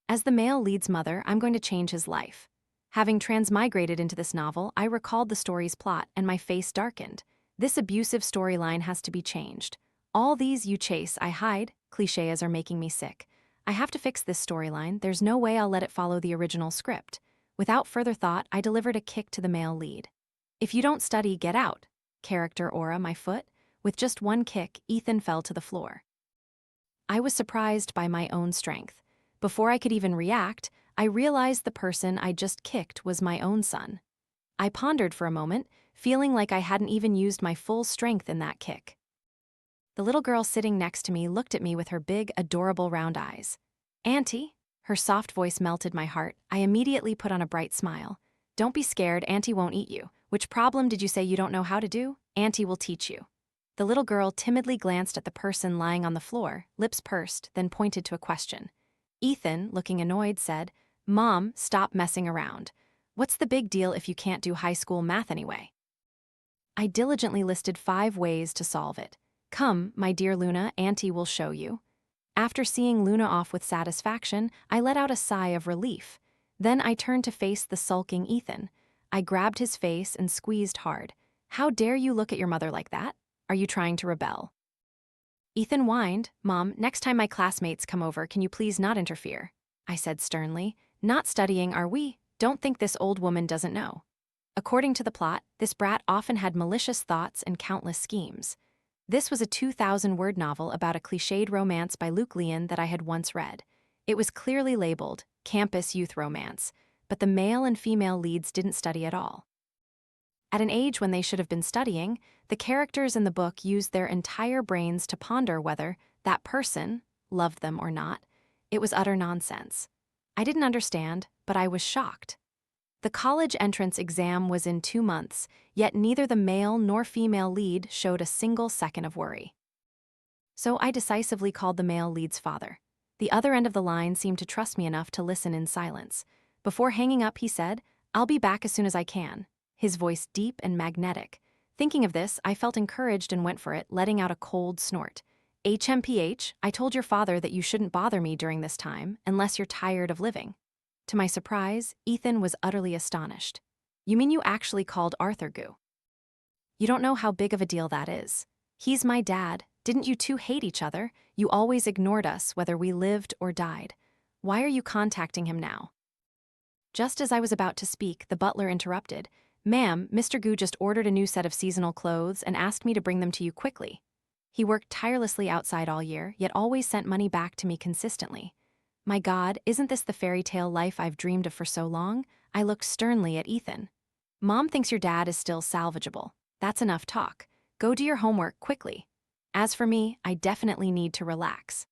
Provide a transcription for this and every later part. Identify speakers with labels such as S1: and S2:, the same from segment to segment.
S1: As the male lead's mother, I'm going to change his life. Having transmigrated into this novel, I recalled the story's plot and my face darkened. This abusive storyline has to be changed. All these "you chase, I hide" clichés are making me sick. I have to fix this storyline. There's no way I'll let it follow the original script. Without further thought, I delivered a kick to the male lead. "If you don't study, get out." Character aura my foot. With just one kick, Ethan fell to the floor. I was surprised by my own strength. Before I could even react, I realized the person I just kicked was my own son. I pondered for a moment, feeling like I hadn't even used my full strength in that kick. The little girl sitting next to me looked at me with her big, adorable round eyes. "Auntie?" Her soft voice melted my heart. I immediately put on a bright smile. "Don't be scared, Auntie won't eat you. Which problem did you say you don't know how to do? Auntie will teach you." The little girl timidly glanced at the person lying on the floor, lips pursed, then pointed to a question. Ethan, looking annoyed, said, "Mom, stop messing around. What's the big deal if you can't do high school math anyway?" I diligently listed 5 ways to solve it. "Come, my dear Luna, Auntie will show you." After seeing Luna off with satisfaction, I let out a sigh of relief. Then I turned to face the sulking Ethan. I grabbed his face and squeezed hard. "How dare you look at your mother like that? Are you trying to rebel?" Ethan whined. "Mom, next time my classmates come over, can you please not interfere?" I said sternly. "Not studying, are we? Don't think this old woman doesn't know." According to the plot, this brat often had malicious thoughts and countless schemes. This was a 2,000-word novel about a cliched romance by Luke Leon that I had once read. It was clearly labeled campus youth romance, but the male and female leads didn't study at all. At an age when they should have been studying, the characters in the book used their entire brains to ponder whether that person loved them or not. It was utter nonsense. I didn't understand, but I was shocked. The college entrance exam was in 2 months, yet neither the male nor female lead showed a single second of worry. So I decisively called the male lead's father. The other end of the line seemed to trust me enough to listen in silence. Before hanging up, he said, "I'll be back as soon as I can," his voice deep and magnetic. Thinking of this, I felt encouraged and went for it, letting out a cold snort. "HMPH, I told your father that you shouldn't bother me during this time, unless you're tired of living." To my surprise, Ethan was utterly astonished. "You mean you actually called Arthur Goo?" "You don't know how big of a deal that is. He's my dad. Didn't you two hate each other? You always ignored us, whether we lived or died. Why are you contacting him now?" Just as I was about to speak, the butler interrupted. "Ma'am, Mr. Goo just ordered a new set of seasonal clothes and asked me to bring them to you quickly. He worked tirelessly outside all year, yet always sent money back to me consistently. My God, isn't this the fairy tale life I've dreamed of for so long?" I looked sternly at Ethan. "Mom thinks your dad is still salvageable. That's enough talk. Go do your homework quickly. As for me, I definitely need to relax."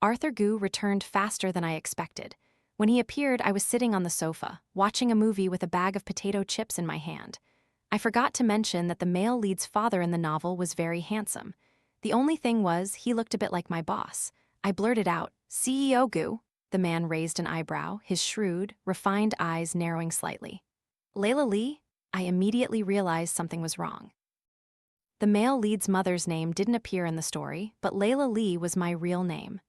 S1: Arthur Goo returned faster than I expected. When he appeared, I was sitting on the sofa, watching a movie with a bag of potato chips in my hand. I forgot to mention that the male lead's father in the novel was very handsome. The only thing was, he looked a bit like my boss. I blurted out, "CEO Goo." The man raised an eyebrow, his shrewd, refined eyes narrowing slightly. "Layla Li?" I immediately realized something was wrong. The male lead's mother's name didn't appear in the story, but Layla Li was my real name.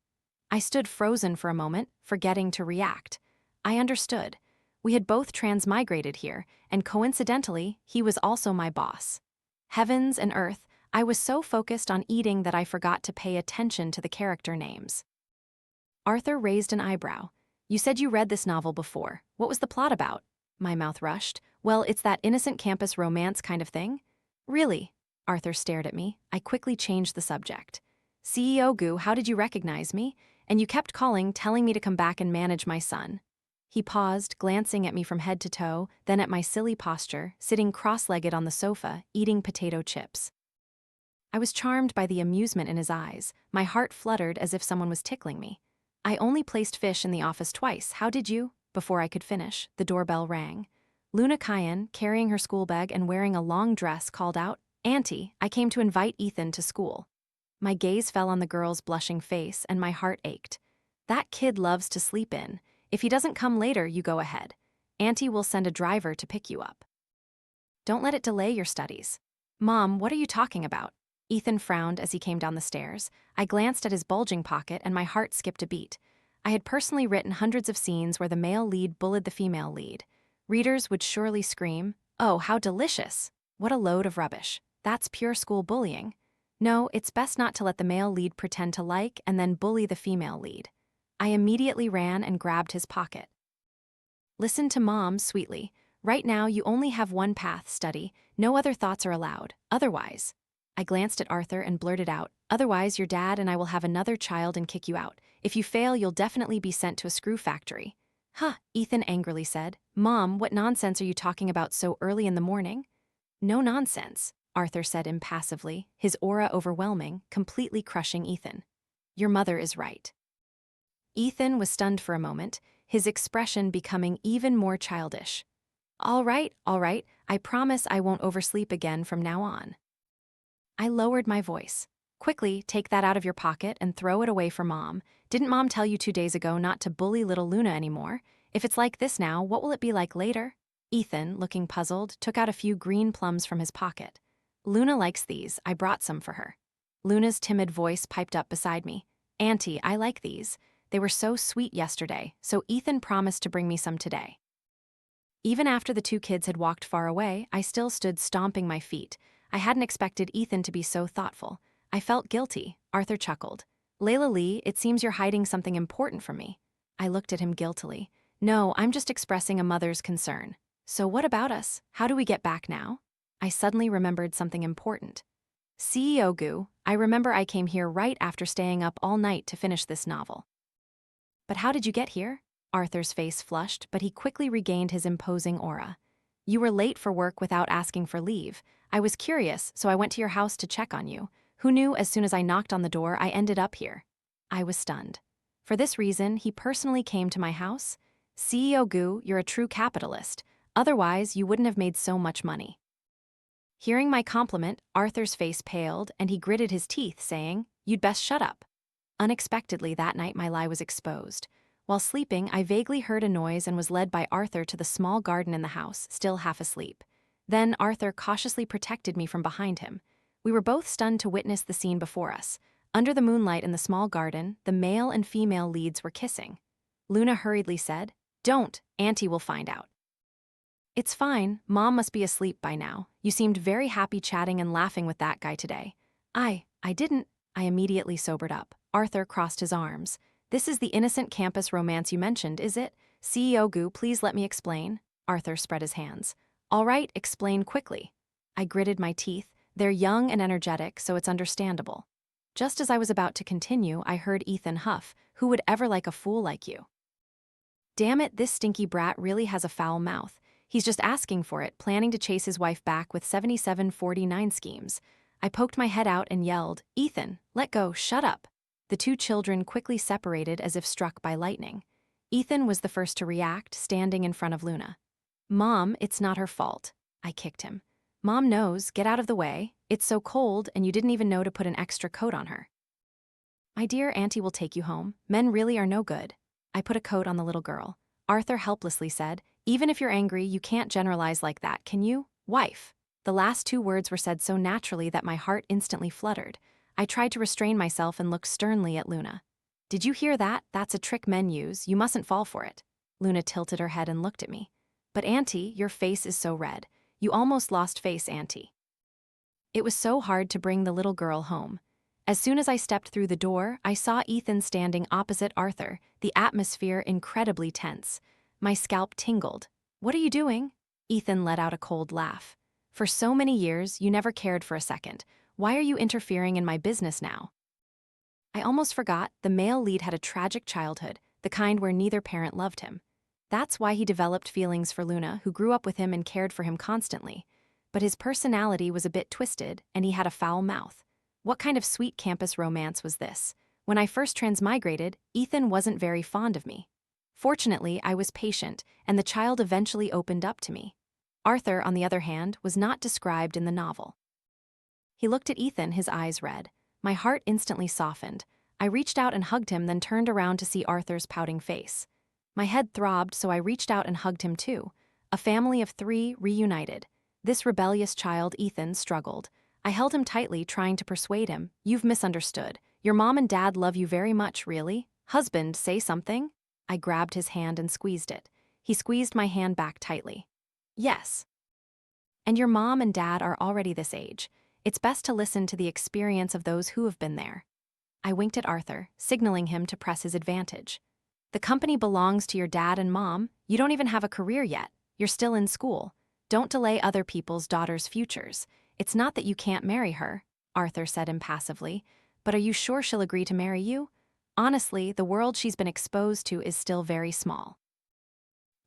S1: I stood frozen for a moment, forgetting to react. I understood. We had both transmigrated here, and coincidentally, he was also my boss. Heavens and earth, I was so focused on eating that I forgot to pay attention to the character names. Arthur raised an eyebrow. "You said you read this novel before. What was the plot about?" My mouth rushed. "Well, it's that innocent campus romance kind of thing." "Really?" Arthur stared at me. I quickly changed the subject. "CEO Goo, how did you recognize me? And you kept calling, telling me to come back and manage my son." He paused, glancing at me from head to toe, then at my silly posture, sitting cross-legged on the sofa, eating potato chips. I was charmed by the amusement in his eyes. My heart fluttered as if someone was tickling me. "I only placed fish in the office twice. How did you?" Before I could finish, the doorbell rang. Luna Cayenne, carrying her school bag and wearing a long dress, called out, "Auntie, I came to invite Ethan to school." My gaze fell on the girl's blushing face, and my heart ached. "That kid loves to sleep in. If he doesn't come later, you go ahead. Auntie will send a driver to pick you up. Don't let it delay your studies." "Mom, what are you talking about?" Ethan frowned as he came down the stairs. I glanced at his bulging pocket and my heart skipped a beat. I had personally written hundreds of scenes where the male lead bullied the female lead. Readers would surely scream, "Oh, how delicious! What a load of rubbish. That's pure school bullying." No, it's best not to let the male lead pretend to like and then bully the female lead. I immediately ran and grabbed his pocket. "Listen to Mom sweetly. Right now you only have one path, study. No other thoughts are allowed. Otherwise." I glanced at Arthur and blurted out, "Otherwise your dad and I will have another child and kick you out. If you fail, you'll definitely be sent to a screw factory." "Huh," Ethan angrily said. "Mom, what nonsense are you talking about so early in the morning?" "No nonsense," Arthur said impassively, his aura overwhelming, completely crushing Ethan. "Your mother is right." Ethan was stunned for a moment, his expression becoming even more childish. All right, I promise I won't oversleep again from now on." I lowered my voice. "Quickly, take that out of your pocket and throw it away for Mom. Didn't Mom tell you 2 days ago not to bully little Luna anymore? If it's like this now, what will it be like later?" Ethan, looking puzzled, took out a few green plums from his pocket. "Luna likes these. I brought some for her." Luna's timid voice piped up beside me. "Auntie, I like these. They were so sweet yesterday, so Ethan promised to bring me some today." Even after the two kids had walked far away, I still stood stomping my feet. I hadn't expected Ethan to be so thoughtful. I felt guilty. Arthur chuckled. "Layla Li, it seems you're hiding something important from me." I looked at him guiltily. "No, I'm just expressing a mother's concern." "So what about us? How do we get back now?" I suddenly remembered something important. "CEO Gu, I remember I came here right after staying up all night to finish this novel." "But how did you get here?" Arthur's face flushed, but he quickly regained his imposing aura. "You were late for work without asking for leave. I was curious, so I went to your house to check on you. Who knew as soon as I knocked on the door I ended up here?" I was stunned. For this reason, he personally came to my house? CEO Gu, you're a true capitalist. Otherwise, you wouldn't have made so much money. Hearing my compliment, Arthur's face paled, and he gritted his teeth, saying, "You'd best shut up." Unexpectedly that night my lie was exposed. While sleeping, I vaguely heard a noise and was led by Arthur to the small garden in the house, still half asleep. Then Arthur cautiously protected me from behind him. We were both stunned to witness the scene before us. Under the moonlight in the small garden, the male and female leads were kissing. Luna hurriedly said, "Don't, Auntie will find out." "It's fine, Mom must be asleep by now. You seemed very happy chatting and laughing with that guy today." I didn't." I immediately sobered up. Arthur crossed his arms. "This is the innocent campus romance you mentioned, is it? CEO Gu, please let me explain." Arthur spread his hands. "All right, explain quickly." I gritted my teeth. They're young and energetic, so it's understandable. Just as I was about to continue, I heard Ethan huff, "Who would ever like a fool like you?" Damn it, this stinky brat really has a foul mouth. He's just asking for it, planning to chase his wife back with 7749 schemes. I poked my head out and yelled, "Ethan, let go, shut up." The two children quickly separated as if struck by lightning. Ethan was the first to react, standing in front of Luna. "Mom, it's not her fault." I kicked him. "Mom knows, get out of the way. It's so cold and you didn't even know to put an extra coat on her." "My dear Auntie will take you home. Men really are no good." I put a coat on the little girl. Arthur helplessly said, "Even if you're angry, you can't generalize like that, can you? Wife." The last two words were said so naturally that my heart instantly fluttered. I tried to restrain myself and look sternly at Luna. "Did you hear that? That's a trick men use. You mustn't fall for it." Luna tilted her head and looked at me. "But Auntie, your face is so red. You almost lost face, Auntie." It was so hard to bring the little girl home. As soon as I stepped through the door, I saw Ethan standing opposite Arthur, the atmosphere incredibly tense. My scalp tingled. "What are you doing?" Ethan let out a cold laugh. "For so many years, you never cared for a second. Why are you interfering in my business now?" I almost forgot, the male lead had a tragic childhood, the kind where neither parent loved him. That's why he developed feelings for Luna, who grew up with him and cared for him constantly. But his personality was a bit twisted, and he had a foul mouth. What kind of sweet campus romance was this? When I first transmigrated, Ethan wasn't very fond of me. Fortunately, I was patient, and the child eventually opened up to me. Arthur, on the other hand, was not described in the novel. He looked at Ethan, his eyes red. My heart instantly softened. I reached out and hugged him, then turned around to see Arthur's pouting face. My head throbbed, so I reached out and hugged him too. A family of 3 reunited. This rebellious child, Ethan, struggled. I held him tightly, trying to persuade him. "You've misunderstood. Your mom and dad love you very much, really." Husband, say something? I grabbed his hand and squeezed it. He squeezed my hand back tightly. Yes. And your mom and dad are already this age. It's best to listen to the experience of those who have been there. I winked at Arthur, signaling him to press his advantage. The company belongs to your dad and mom. You don't even have a career yet. You're still in school. Don't delay other people's daughters' futures. It's not that you can't marry her, Arthur said impassively, but are you sure she'll agree to marry you? Honestly, the world she's been exposed to is still very small.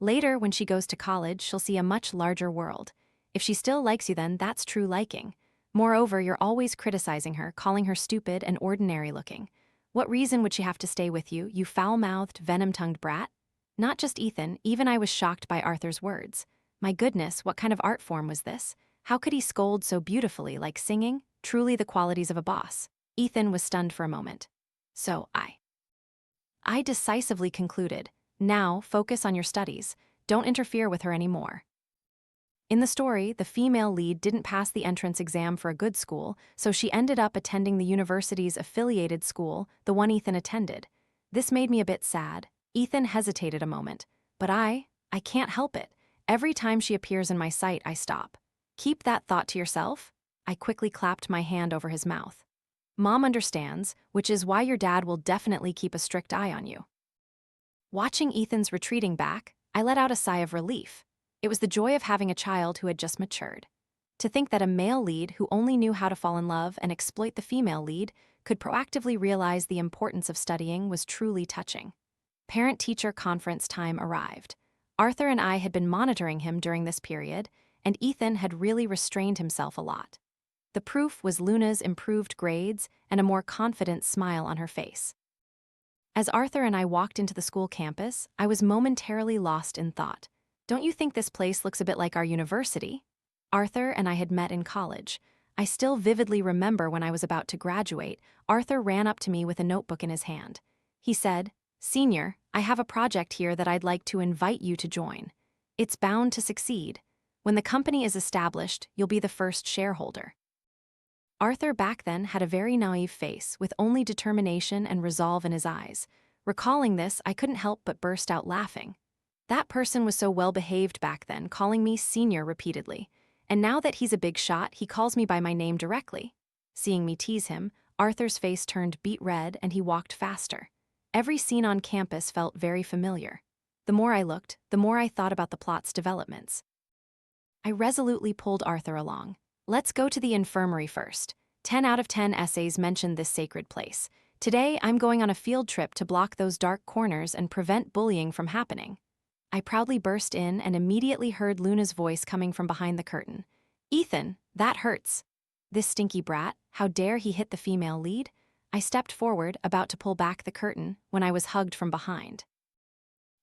S1: Later, when she goes to college, she'll see a much larger world. If she still likes you, then that's true liking. Moreover, you're always criticizing her, calling her stupid and ordinary looking. What reason would she have to stay with you, you foul-mouthed, venom-tongued brat? Not just Ethan, even I was shocked by Arthur's words. My goodness, what kind of art form was this? How could he scold so beautifully, like singing? Truly the qualities of a boss. Ethan was stunned for a moment. So, I decisively concluded, now focus on your studies. Don't interfere with her anymore. In the story, the female lead didn't pass the entrance exam for a good school, so she ended up attending the university's affiliated school, the one Ethan attended. This made me a bit sad. Ethan hesitated a moment, but I can't help it. Every time she appears in my sight, I stop. Keep that thought to yourself. I quickly clapped my hand over his mouth. Mom understands, which is why your dad will definitely keep a strict eye on you. Watching Ethan's retreating back, I let out a sigh of relief. It was the joy of having a child who had just matured. To think that a male lead who only knew how to fall in love and exploit the female lead could proactively realize the importance of studying was truly touching. Parent-teacher conference time arrived. Arthur and I had been monitoring him during this period, and Ethan had really restrained himself a lot. The proof was Luna's improved grades and a more confident smile on her face. As Arthur and I walked into the school campus, I was momentarily lost in thought. Don't you think this place looks a bit like our university? Arthur and I had met in college. I still vividly remember when I was about to graduate, Arthur ran up to me with a notebook in his hand. He said, "Senior, I have a project here that I'd like to invite you to join. It's bound to succeed. When the company is established, you'll be the first shareholder." Arthur back then had a very naive face, with only determination and resolve in his eyes. Recalling this, I couldn't help but burst out laughing. That person was so well-behaved back then, calling me senior repeatedly. And now that he's a big shot, he calls me by my name directly. Seeing me tease him, Arthur's face turned beet red and he walked faster. Every scene on campus felt very familiar. The more I looked, the more I thought about the plot's developments. I resolutely pulled Arthur along. Let's go to the infirmary first. 10 out of 10 essays mention this sacred place. Today, I'm going on a field trip to block those dark corners and prevent bullying from happening. I proudly burst in and immediately heard Luna's voice coming from behind the curtain. "Ethan, that hurts. This stinky brat, how dare he hit the female lead?" I stepped forward, about to pull back the curtain, when I was hugged from behind.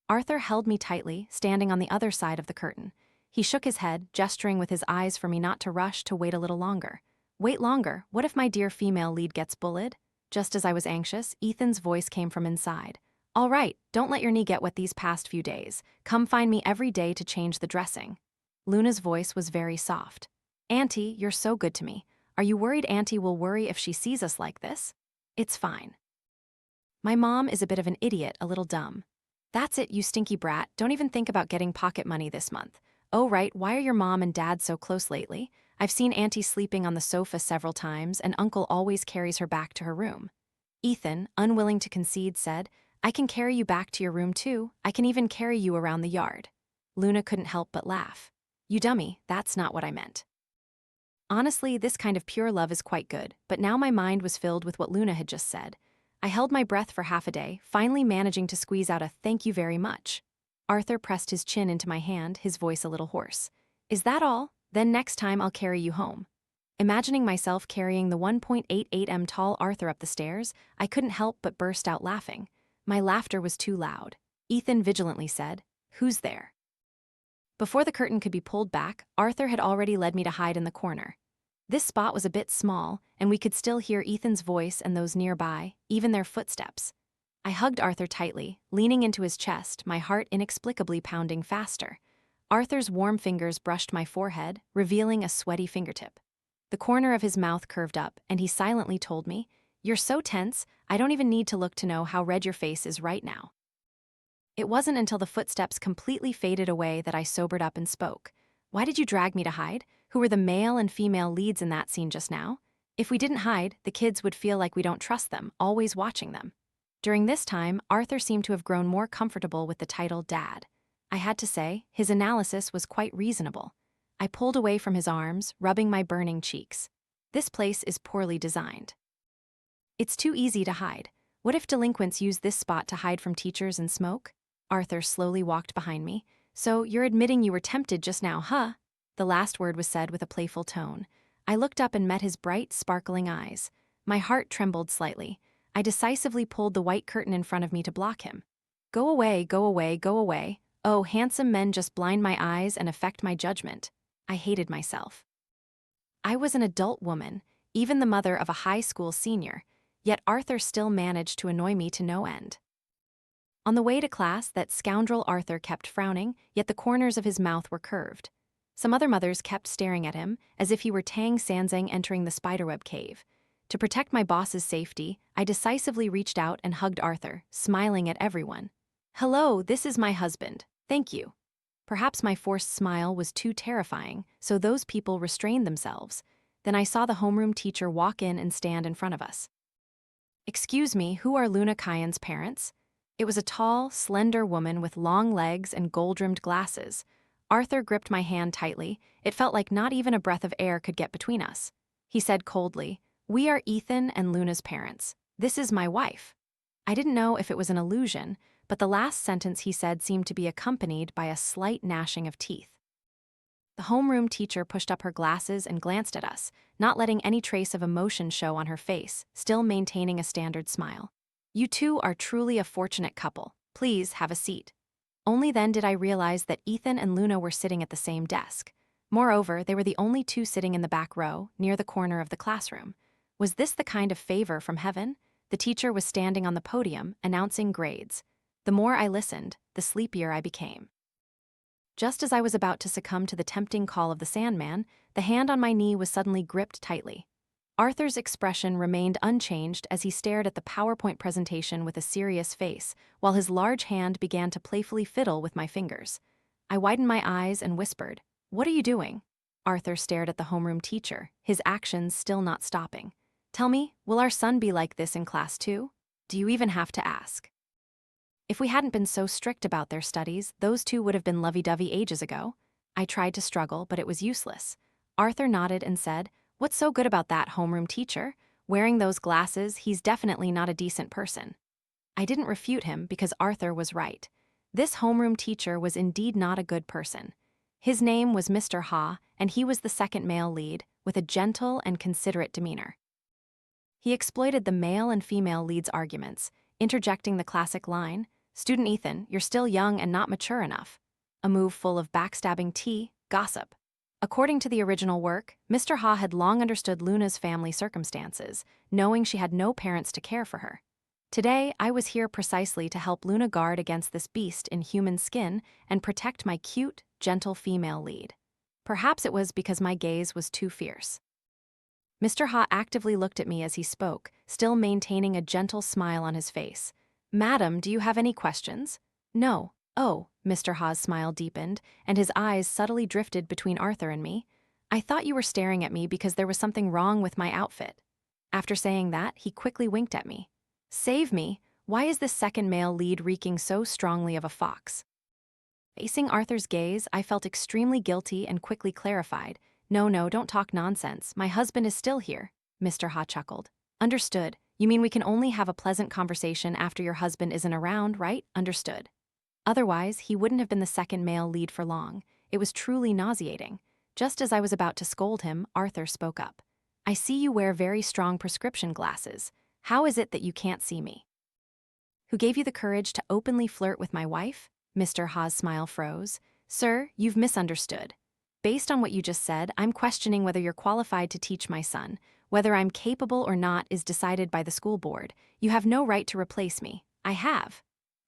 S1: Arthur held me tightly, standing on the other side of the curtain. He shook his head, gesturing with his eyes for me not to rush, to wait a little longer. Wait longer? What if my dear female lead gets bullied? Just as I was anxious, Ethan's voice came from inside. "All right, don't let your knee get wet these past few days. Come find me every day to change the dressing." Luna's voice was very soft. "Auntie, you're so good to me. Are you worried Auntie will worry if she sees us like this?" "It's fine. My mom is a bit of an idiot, a little dumb." "That's it, you stinky brat. Don't even think about getting pocket money this month." "Oh right, why are your mom and dad so close lately? I've seen Auntie sleeping on the sofa several times and Uncle always carries her back to her room." Ethan, unwilling to concede, said, "I can carry you back to your room too. I can even carry you around the yard." Luna couldn't help but laugh. "You dummy, that's not what I meant." Honestly, this kind of pure love is quite good, but now my mind was filled with what Luna had just said. I held my breath for half a day, finally managing to squeeze out a "thank you very much." Arthur pressed his chin into my hand, his voice a little hoarse. "Is that all? Then next time I'll carry you home." Imagining myself carrying the 1.88 m tall Arthur up the stairs, I couldn't help but burst out laughing. My laughter was too loud. Ethan vigilantly said, "Who's there?" Before the curtain could be pulled back, Arthur had already led me to hide in the corner. This spot was a bit small, and we could still hear Ethan's voice and those nearby, even their footsteps. I hugged Arthur tightly, leaning into his chest, my heart inexplicably pounding faster. Arthur's warm fingers brushed my forehead, revealing a sweaty fingertip. The corner of his mouth curved up, and he silently told me, You're so tense, I don't even need to look to know how red your face is right now. It wasn't until the footsteps completely faded away that I sobered up and spoke. Why did you drag me to hide? Who were the male and female leads in that scene just now? If we didn't hide, the kids would feel like we don't trust them, always watching them. During this time, Arthur seemed to have grown more comfortable with the title Dad. I had to say, his analysis was quite reasonable. I pulled away from his arms, rubbing my burning cheeks. This place is poorly designed. It's too easy to hide. What if delinquents use this spot to hide from teachers and smoke? Arthur slowly walked behind me. So you're admitting you were tempted just now, huh? The last word was said with a playful tone. I looked up and met his bright, sparkling eyes. My heart trembled slightly. I decisively pulled the white curtain in front of me to block him. Go away, go away, go away. Oh, handsome men just blind my eyes and affect my judgment. I hated myself. I was an adult woman, even the mother of a high school senior, yet Arthur still managed to annoy me to no end. On the way to class, that scoundrel Arthur kept frowning, yet the corners of his mouth were curved. Some other mothers kept staring at him, as if he were Tang Sanzang entering the spiderweb cave. To protect my boss's safety, I decisively reached out and hugged Arthur, smiling at everyone. Hello, this is my husband. Thank you. Perhaps my forced smile was too terrifying, so those people restrained themselves. Then I saw the homeroom teacher walk in and stand in front of us. Excuse me, who are Luna Kyan's parents? It was a tall, slender woman with long legs and gold-rimmed glasses. Arthur gripped my hand tightly. It felt like not even a breath of air could get between us. He said coldly, "We are Ethan and Luna's parents. This is my wife." I didn't know if it was an illusion, but the last sentence he said seemed to be accompanied by a slight gnashing of teeth. The homeroom teacher pushed up her glasses and glanced at us, not letting any trace of emotion show on her face, still maintaining a standard smile. You two are truly a fortunate couple. Please have a seat. Only then did I realize that Ethan and Luna were sitting at the same desk. Moreover, they were the only two sitting in the back row, near the corner of the classroom. Was this the kind of favor from heaven? The teacher was standing on the podium, announcing grades. The more I listened, the sleepier I became. Just as I was about to succumb to the tempting call of the Sandman, the hand on my knee was suddenly gripped tightly. Arthur's expression remained unchanged as he stared at the PowerPoint presentation with a serious face, while his large hand began to playfully fiddle with my fingers. I widened my eyes and whispered, "What are you doing?" Arthur stared at the homeroom teacher, his actions still not stopping. "Tell me, will our son be like this in class too? Do you even have to ask?" If we hadn't been so strict about their studies, those two would have been lovey-dovey ages ago. I tried to struggle, but it was useless. Arthur nodded and said, "What's so good about that homeroom teacher? Wearing those glasses, he's definitely not a decent person." I didn't refute him because Arthur was right. This homeroom teacher was indeed not a good person. His name was Mr. Ha, and he was the second male lead, with a gentle and considerate demeanor. He exploited the male and female leads' arguments, interjecting the classic line, "Student Ethan, you're still young and not mature enough." A move full of backstabbing tea, gossip. According to the original work, Mr. Ha had long understood Luna's family circumstances, knowing she had no parents to care for her. Today, I was here precisely to help Luna guard against this beast in human skin and protect my cute, gentle female lead. Perhaps it was because my gaze was too fierce. Mr. Ha actively looked at me as he spoke, still maintaining a gentle smile on his face. "Madam, do you have any questions?" "No." "Oh," Mr. Ha's smile deepened, and his eyes subtly drifted between Arthur and me. "I thought you were staring at me because there was something wrong with my outfit." After saying that, he quickly winked at me. "Save me, why is this second male lead reeking so strongly of a fox?" Facing Arthur's gaze, I felt extremely guilty and quickly clarified. No, don't talk nonsense. My husband is still here," Mr. Ha chuckled. "Understood. You mean we can only have a pleasant conversation after your husband isn't around, right? Understood." Otherwise, he wouldn't have been the second male lead for long. It was truly nauseating. Just as I was about to scold him, Arthur spoke up. "I see you wear very strong prescription glasses. How is it that you can't see me?" "Who gave you the courage to openly flirt with my wife?" Mr. Ha's smile froze. "Sir, you've misunderstood. Based on what you just said, I'm questioning whether you're qualified to teach my son. Whether I'm capable or not is decided by the school board. You have no right to replace me. I have."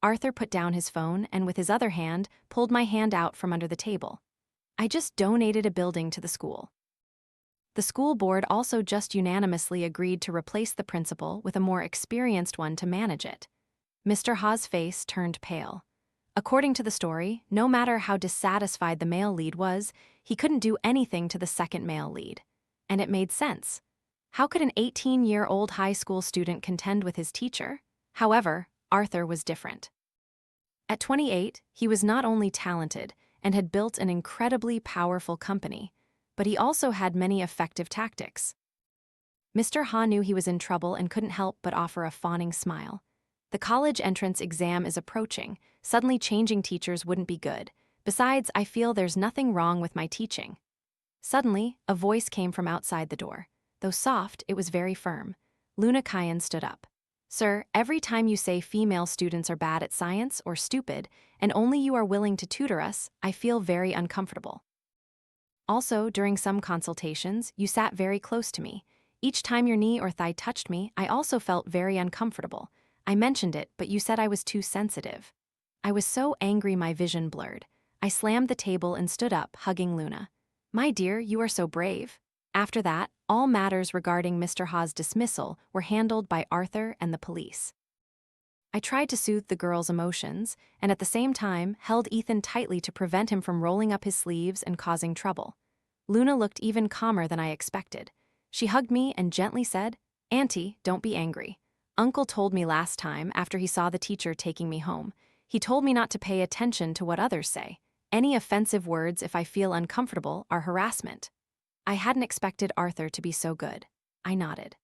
S1: Arthur put down his phone and with his other hand, pulled my hand out from under the table. "I just donated a building to the school." The school board also just unanimously agreed to replace the principal with a more experienced one to manage it. Mr. Ha's face turned pale. According to the story, no matter how dissatisfied the male lead was, he couldn't do anything to the second male lead. And it made sense. How could an 18-year-old high school student contend with his teacher? However, Arthur was different. At 28, he was not only talented and had built an incredibly powerful company, but he also had many effective tactics. Mr. Ha knew he was in trouble and couldn't help but offer a fawning smile. The college entrance exam is approaching. Suddenly changing teachers wouldn't be good. Besides, I feel there's nothing wrong with my teaching. Suddenly, a voice came from outside the door. Though soft, it was very firm. Luna Kyan stood up. Sir, every time you say female students are bad at science or stupid, and only you are willing to tutor us, I feel very uncomfortable. Also, during some consultations, you sat very close to me. Each time your knee or thigh touched me, I also felt very uncomfortable. I mentioned it, but you said I was too sensitive. I was so angry my vision blurred. I slammed the table and stood up, hugging Luna. My dear, you are so brave. After that, all matters regarding Mr. Ha's dismissal were handled by Arthur and the police. I tried to soothe the girl's emotions, and at the same time held Ethan tightly to prevent him from rolling up his sleeves and causing trouble. Luna looked even calmer than I expected. She hugged me and gently said, Auntie, don't be angry. Uncle told me last time after he saw the teacher taking me home. He told me not to pay attention to what others say. Any offensive words if I feel uncomfortable are harassment. I hadn't expected Arthur to be so good. I nodded.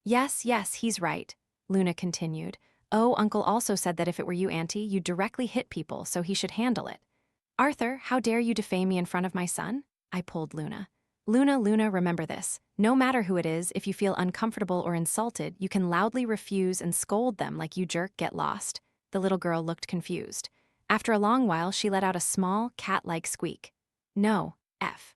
S1: Yes, he's right, Luna continued. Oh, Uncle also said that if it were you, Auntie, you'd directly hit people, so he should handle it. Arthur, how dare you defame me in front of my son? I pulled Luna. Luna, remember this. No matter who it is, if you feel uncomfortable or insulted, you can loudly refuse and scold them like you jerk get lost. The little girl looked confused. After a long while, she let out a small, cat-like squeak. No, F.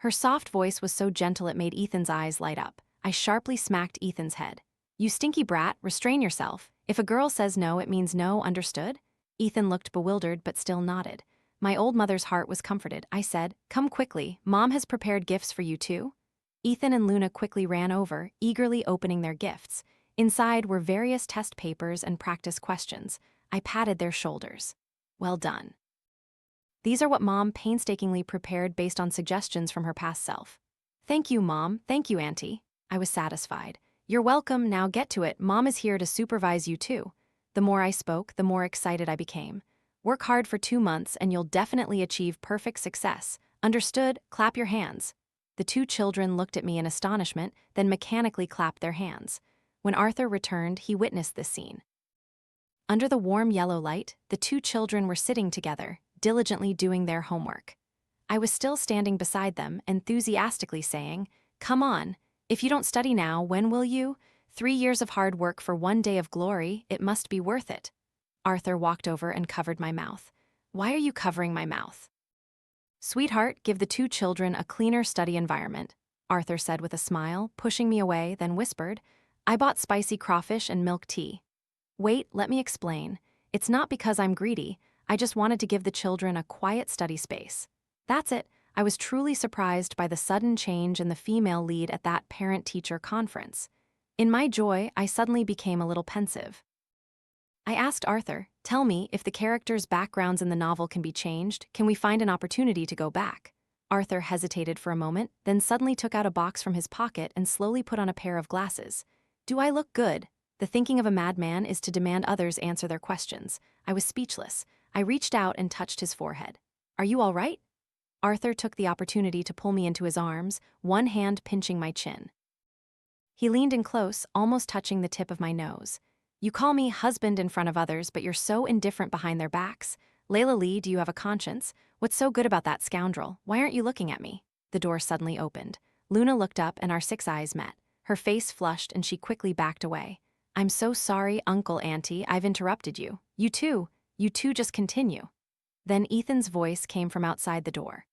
S1: Her soft voice was so gentle it made Ethan's eyes light up. I sharply smacked Ethan's head. You stinky brat, restrain yourself. If a girl says no, it means no, understood? Ethan looked bewildered but still nodded. My old mother's heart was comforted. I said, come quickly, Mom has prepared gifts for you too. Ethan and Luna quickly ran over, eagerly opening their gifts. Inside were various test papers and practice questions. I patted their shoulders. Well done. These are what Mom painstakingly prepared based on suggestions from her past self. Thank you, Mom. Thank you, Auntie. I was satisfied. You're welcome, now get to it. Mom is here to supervise you too. The more I spoke, the more excited I became. Work hard for 2 months and you'll definitely achieve perfect success. Understood? Clap your hands. The 2 children looked at me in astonishment, then mechanically clapped their hands. When Arthur returned, he witnessed this scene. Under the warm yellow light, the 2 children were sitting together, diligently doing their homework. I was still standing beside them, enthusiastically saying, come on, if you don't study now, when will you? 3 years of hard work for 1 day of glory, it must be worth it. Arthur walked over and covered my mouth. Why are you covering my mouth? Sweetheart, give the 2 children a cleaner study environment, Arthur said with a smile, pushing me away, then whispered, I bought spicy crawfish and milk tea. Wait, let me explain. It's not because I'm greedy, I just wanted to give the children a quiet study space. That's it. I was truly surprised by the sudden change in the female lead at that parent-teacher conference. In my joy, I suddenly became a little pensive. I asked Arthur, tell me, if the characters' backgrounds in the novel can be changed, can we find an opportunity to go back? Arthur hesitated for a moment, then suddenly took out a box from his pocket and slowly put on a pair of glasses. Do I look good? The thinking of a madman is to demand others answer their questions. I was speechless. I reached out and touched his forehead. Are you all right? Arthur took the opportunity to pull me into his arms, one hand pinching my chin. He leaned in close, almost touching the tip of my nose. You call me husband in front of others, but you're so indifferent behind their backs. Layla Li, do you have a conscience? What's so good about that scoundrel? Why aren't you looking at me? The door suddenly opened. Luna looked up and our 6 eyes met. Her face flushed and she quickly backed away. I'm so sorry, Uncle, Auntie, I've interrupted you. You two just continue. Then Ethan's voice came from outside the door.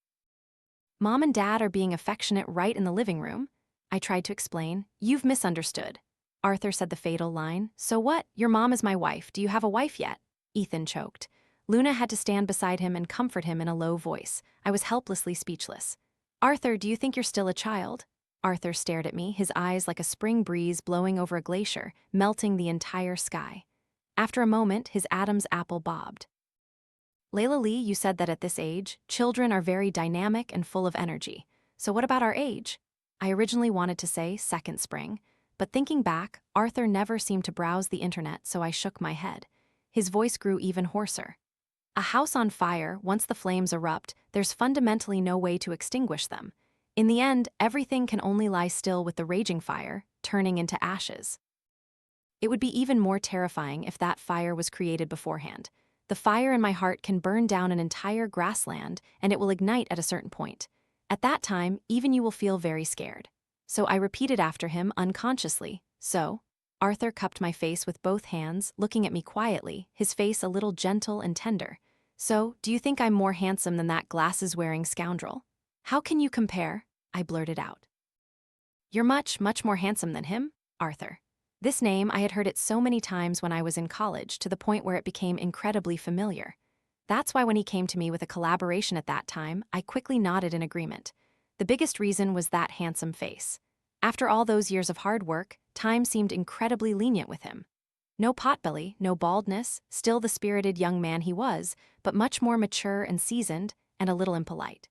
S1: Mom and Dad are being affectionate right in the living room. I tried to explain. You've misunderstood. Arthur said the fatal line. So what? Your mom is my wife. Do you have a wife yet? Ethan choked. Luna had to stand beside him and comfort him in a low voice. I was helplessly speechless. Arthur, do you think you're still a child? Arthur stared at me, his eyes like a spring breeze blowing over a glacier, melting the entire sky. After a moment, his Adam's apple bobbed. Layla Li, you said that at this age, children are very dynamic and full of energy. So what about our age? I originally wanted to say second spring, but thinking back, Arthur never seemed to browse the internet, so I shook my head. His voice grew even hoarser. A house on fire, once the flames erupt, there's fundamentally no way to extinguish them. In the end, everything can only lie still with the raging fire, turning into ashes. It would be even more terrifying if that fire was created beforehand. The fire in my heart can burn down an entire grassland, and it will ignite at a certain point. At that time, even you will feel very scared. So I repeated after him unconsciously. So? Arthur cupped my face with both hands, looking at me quietly, his face a little gentle and tender. So, do you think I'm more handsome than that glasses-wearing scoundrel? How can you compare? I blurted out. You're much, much more handsome than him, Arthur. This name, I had heard it so many times when I was in college, to the point where it became incredibly familiar. That's why when he came to me with a collaboration at that time, I quickly nodded in agreement. The biggest reason was that handsome face. After all those years of hard work, time seemed incredibly lenient with him. No potbelly, no baldness, still the spirited young man he was, but much more mature and seasoned, and a little impolite.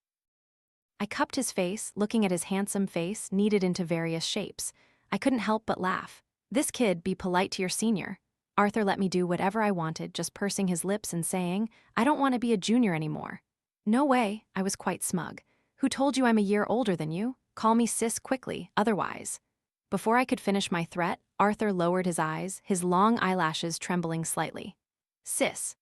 S1: I cupped his face, looking at his handsome face, kneaded into various shapes. I couldn't help but laugh. This kid, be polite to your senior. Arthur let me do whatever I wanted, just pursing his lips and saying, I don't want to be a junior anymore. No way, I was quite smug. Who told you I'm a year older than you? Call me sis quickly, otherwise. Before I could finish my threat, Arthur lowered his eyes, his long eyelashes trembling slightly. Sis.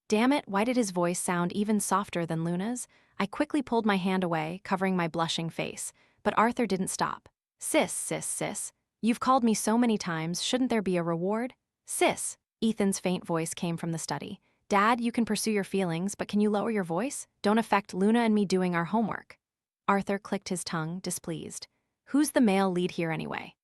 S1: Damn it, why did his voice sound even softer than Luna's? I quickly pulled my hand away, covering my blushing face, but Arthur didn't stop. Sis. You've called me so many times, shouldn't there be a reward? Sis. Ethan's faint voice came from the study. Dad, you can pursue your feelings, but can you lower your voice? Don't affect Luna and me doing our homework. Arthur clicked his tongue, displeased. Who's the male lead here anyway?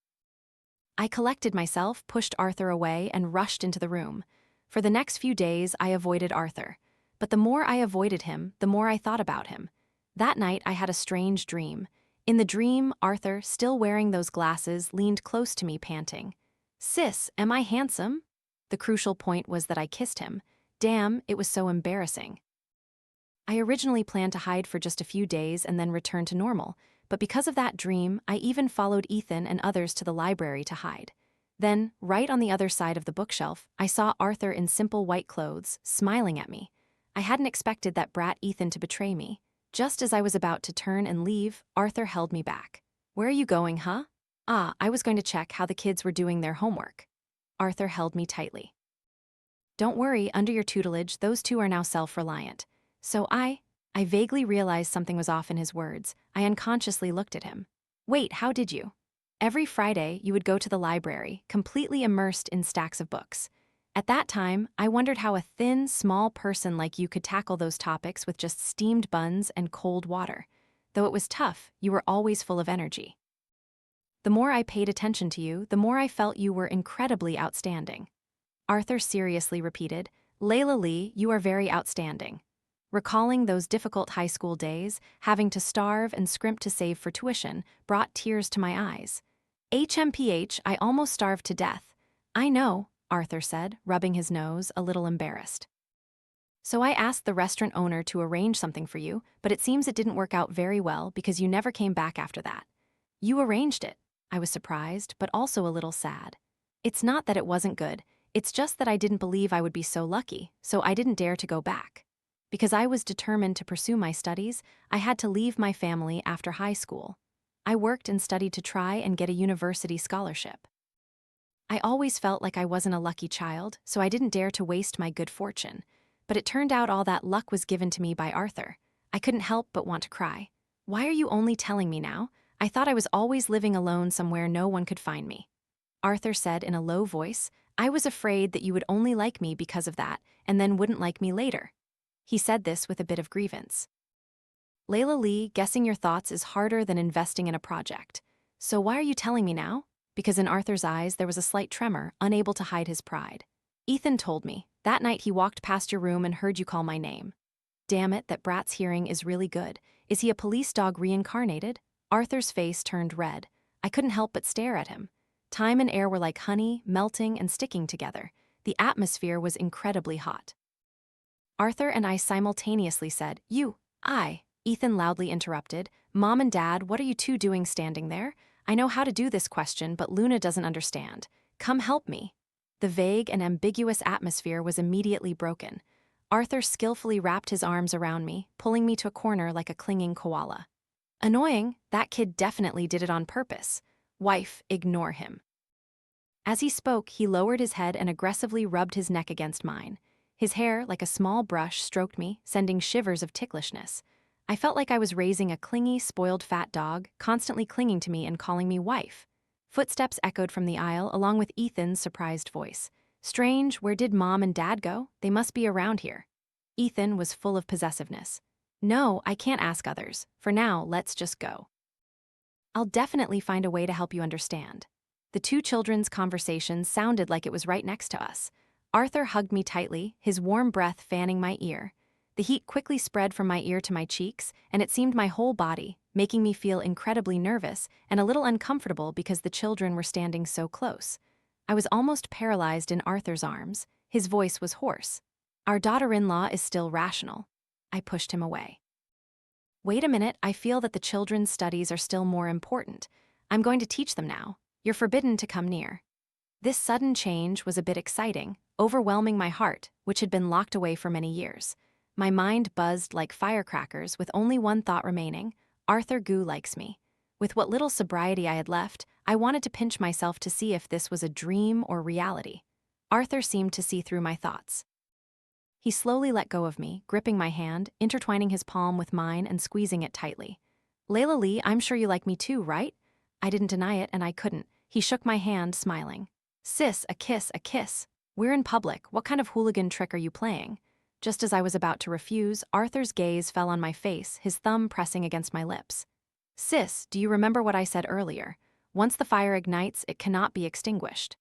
S1: I collected myself, pushed Arthur away, and rushed into the room. For the next few days, I avoided Arthur. But the more I avoided him, the more I thought about him. That night, I had a strange dream. In the dream, Arthur, still wearing those glasses, leaned close to me, panting. Sis, am I handsome? The crucial point was that I kissed him. Damn, it was so embarrassing. I originally planned to hide for just a few days and then return to normal, but because of that dream, I even followed Ethan and others to the library to hide. Then, right on the other side of the bookshelf, I saw Arthur in simple white clothes, smiling at me. I hadn't expected that brat Ethan to betray me. Just as I was about to turn and leave, Arthur held me back. Where are you going, huh? I was going to check how the kids were doing their homework. Arthur held me tightly. Don't worry, under your tutelage, those two are now self-reliant. So I vaguely realized something was off in his words. I unconsciously looked at him. Wait, how did you? Every Friday, you would go to the library, completely immersed in stacks of books. At that time, I wondered how a thin, small person like you could tackle those topics with just steamed buns and cold water. Though it was tough, you were always full of energy. The more I paid attention to you, the more I felt you were incredibly outstanding. Arthur seriously repeated, Layla Li, you are very outstanding. Recalling those difficult high school days, having to starve and scrimp to save for tuition, brought tears to my eyes. HMPH, I almost starved to death. I know, Arthur said, rubbing his nose, a little embarrassed. So I asked the restaurant owner to arrange something for you, but it seems it didn't work out very well because you never came back after that. You arranged it. I was surprised, but also a little sad. It's not that it wasn't good, it's just that I didn't believe I would be so lucky, so I didn't dare to go back. Because I was determined to pursue my studies, I had to leave my family after high school. I worked and studied to try and get a university scholarship. I always felt like I wasn't a lucky child, so I didn't dare to waste my good fortune. But it turned out all that luck was given to me by Arthur. I couldn't help but want to cry. Why are you only telling me now? I thought I was always living alone somewhere no one could find me. Arthur said in a low voice, I was afraid that you would only like me because of that, and then wouldn't like me later. He said this with a bit of grievance. Layla Li, guessing your thoughts is harder than investing in a project. So why are you telling me now? Because in Arthur's eyes there was a slight tremor, unable to hide his pride. Ethan told me. That night he walked past your room and heard you call my name. Damn it, that brat's hearing is really good. Is he a police dog reincarnated? Arthur's face turned red. I couldn't help but stare at him. Time and air were like honey, melting and sticking together. The atmosphere was incredibly hot. Arthur and I simultaneously said, I. Ethan loudly interrupted. Mom and Dad, what are you two doing standing there? I know how to do this question, but Luna doesn't understand. Come help me. The vague and ambiguous atmosphere was immediately broken. Arthur skillfully wrapped his arms around me, pulling me to a corner like a clinging koala. Annoying, that kid definitely did it on purpose. Wife, ignore him. As he spoke, he lowered his head and aggressively rubbed his neck against mine. His hair, like a small brush, stroked me, sending shivers of ticklishness. I felt like I was raising a clingy, spoiled fat dog, constantly clinging to me and calling me wife. Footsteps echoed from the aisle, along with Ethan's surprised voice. Strange, where did Mom and Dad go? They must be around here. Ethan was full of possessiveness. No, I can't ask others. For now, let's just go. I'll definitely find a way to help you understand. The two children's conversation sounded like it was right next to us. Arthur hugged me tightly, his warm breath fanning my ear. The heat quickly spread from my ear to my cheeks, and it seemed my whole body, making me feel incredibly nervous and a little uncomfortable because the children were standing so close. I was almost paralyzed in Arthur's arms. His voice was hoarse. Our daughter-in-law is still rational. I pushed him away. Wait a minute, I feel that the children's studies are still more important. I'm going to teach them now. You're forbidden to come near. This sudden change was a bit exciting, overwhelming my heart, which had been locked away for many years. My mind buzzed like firecrackers with only one thought remaining: Arthur Gu likes me. With what little sobriety I had left, I wanted to pinch myself to see if this was a dream or reality. Arthur seemed to see through my thoughts. He slowly let go of me, gripping my hand, intertwining his palm with mine and squeezing it tightly. Layla Li, I'm sure you like me too, right? I didn't deny it, and I couldn't. He shook my hand, smiling. Sis, a kiss, a kiss. We're in public. What kind of hooligan trick are you playing? Just as I was about to refuse, Arthur's gaze fell on my face, his thumb pressing against my lips. Sis, do you remember what I said earlier? Once the fire ignites, it cannot be extinguished.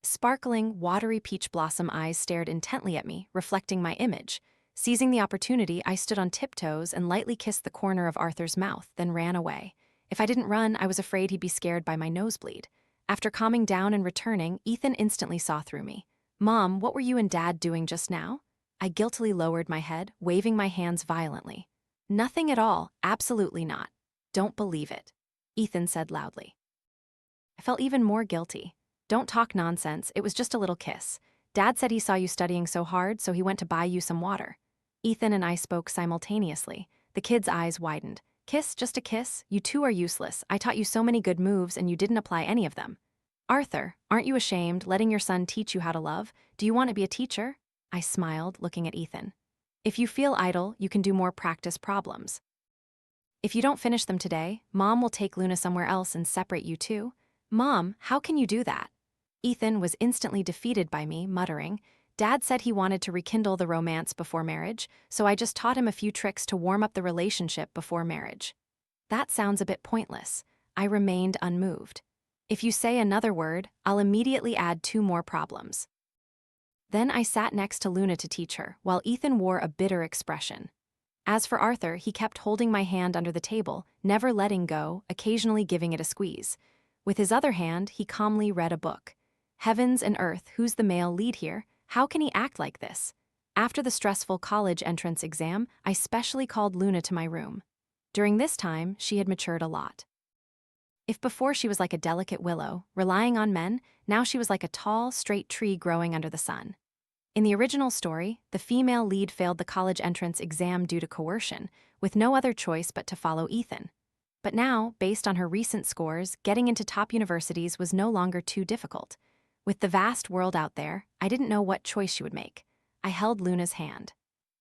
S1: Sparkling, watery peach blossom eyes stared intently at me, reflecting my image. Seizing the opportunity, I stood on tiptoes and lightly kissed the corner of Arthur's mouth, then ran away. If I didn't run, I was afraid he'd be scared by my nosebleed. After calming down and returning, Ethan instantly saw through me. Mom, what were you and Dad doing just now? I guiltily lowered my head, waving my hands violently. Nothing at all, absolutely not. Don't believe it, Ethan said loudly. I felt even more guilty. Don't talk nonsense, it was just a little kiss. Dad said he saw you studying so hard, so he went to buy you some water. Ethan and I spoke simultaneously. The kid's eyes widened. Kiss, just a kiss? You two are useless. I taught you so many good moves and you didn't apply any of them. Arthur, aren't you ashamed, letting your son teach you how to love? Do you want to be a teacher? I smiled, looking at Ethan. If you feel idle, you can do more practice problems. If you don't finish them today, Mom will take Luna somewhere else and separate you two. Mom, how can you do that? Ethan was instantly defeated by me, muttering, Dad said he wanted to rekindle the romance before marriage, so I just taught him a few tricks to warm up the relationship before marriage. That sounds a bit pointless. I remained unmoved. If you say another word, I'll immediately add 2 more problems. Then I sat next to Luna to teach her, while Ethan wore a bitter expression. As for Arthur, he kept holding my hand under the table, never letting go, occasionally giving it a squeeze. With his other hand, he calmly read a book. Heavens and earth, who's the male lead here? How can he act like this? After the stressful college entrance exam, I specially called Luna to my room. During this time, she had matured a lot. If before she was like a delicate willow, relying on men, now she was like a tall, straight tree growing under the sun. In the original story, the female lead failed the college entrance exam due to coercion, with no other choice but to follow Ethan. But now, based on her recent scores, getting into top universities was no longer too difficult. With the vast world out there, I didn't know what choice she would make. I held Luna's hand.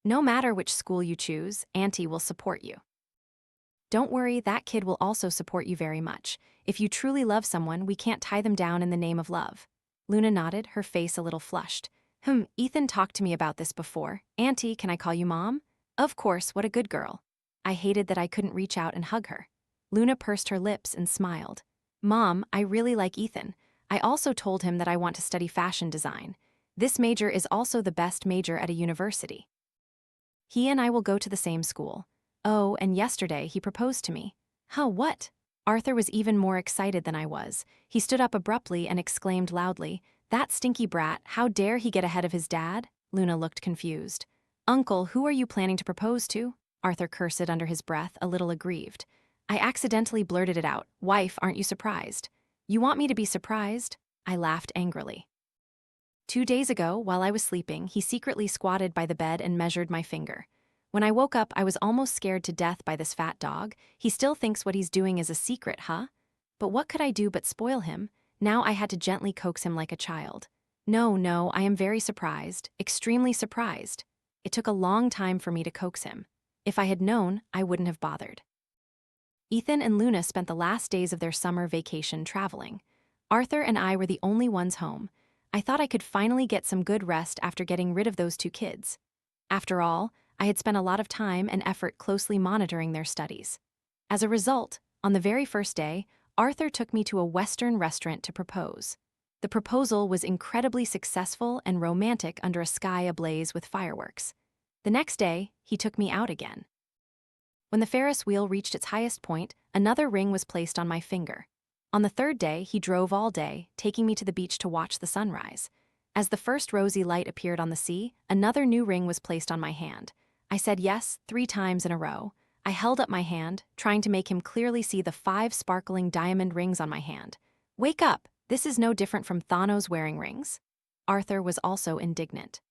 S1: No matter which school you choose, Auntie will support you. Don't worry, that kid will also support you very much. If you truly love someone, we can't tie them down in the name of love. Luna nodded, her face a little flushed. Ethan talked to me about this before. Auntie, can I call you Mom? Of course, what a good girl. I hated that I couldn't reach out and hug her. Luna pursed her lips and smiled. Mom, I really like Ethan. I also told him that I want to study fashion design. This major is also the best major at a university. He and I will go to the same school. Oh, and yesterday he proposed to me. Huh, what? Arthur was even more excited than I was. He stood up abruptly and exclaimed loudly, "That stinky brat, how dare he get ahead of his dad?" Luna looked confused. "Uncle, who are you planning to propose to?" Arthur cursed under his breath, a little aggrieved. I accidentally blurted it out. "Wife, aren't you surprised?" "You want me to be surprised?" I laughed angrily. 2 days ago, while I was sleeping, he secretly squatted by the bed and measured my finger. When I woke up, I was almost scared to death by this fat dog. He still thinks what he's doing is a secret, huh? But what could I do but spoil him? Now I had to gently coax him like a child. No, no, I am very surprised, extremely surprised. It took a long time for me to coax him. If I had known, I wouldn't have bothered. Ethan and Luna spent the last days of their summer vacation traveling. Arthur and I were the only ones home. I thought I could finally get some good rest after getting rid of those two kids. After all, I had spent a lot of time and effort closely monitoring their studies. As a result, on the very first day, Arthur took me to a Western restaurant to propose. The proposal was incredibly successful and romantic under a sky ablaze with fireworks. The next day, he took me out again. When the Ferris wheel reached its highest point, another ring was placed on my finger. On the third day, he drove all day, taking me to the beach to watch the sunrise. As the first rosy light appeared on the sea, another new ring was placed on my hand. I said yes 3 times in a row. I held up my hand, trying to make him clearly see the 5 sparkling diamond rings on my hand. "Wake up! This is no different from Thanos wearing rings." Arthur was also indignant.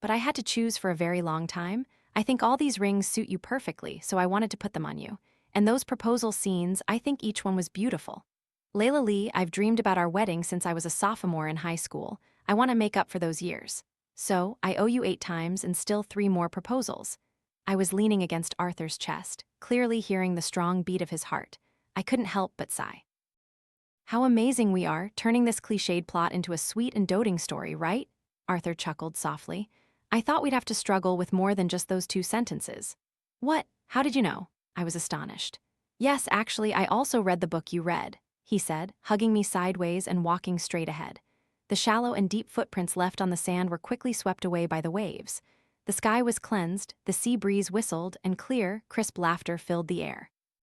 S1: "But I had to choose for a very long time. I think all these rings suit you perfectly, so I wanted to put them on you. And those proposal scenes, I think each one was beautiful. Layla Li, I've dreamed about our wedding since I was a sophomore in high school. I want to make up for those years. So, I owe you 8 times and still 3 more proposals." I was leaning against Arthur's chest, clearly hearing the strong beat of his heart. I couldn't help but sigh. "How amazing we are, turning this cliched plot into a sweet and doting story, right?" Arthur chuckled softly. "I thought we'd have to struggle with more than just those 2 sentences." "What? How did you know?" I was astonished. "Yes, actually, I also read the book you read," he said, hugging me sideways and walking straight ahead. The shallow and deep footprints left on the sand were quickly swept away by the waves. The sky was cleansed, the sea breeze whistled, and clear, crisp laughter filled the air.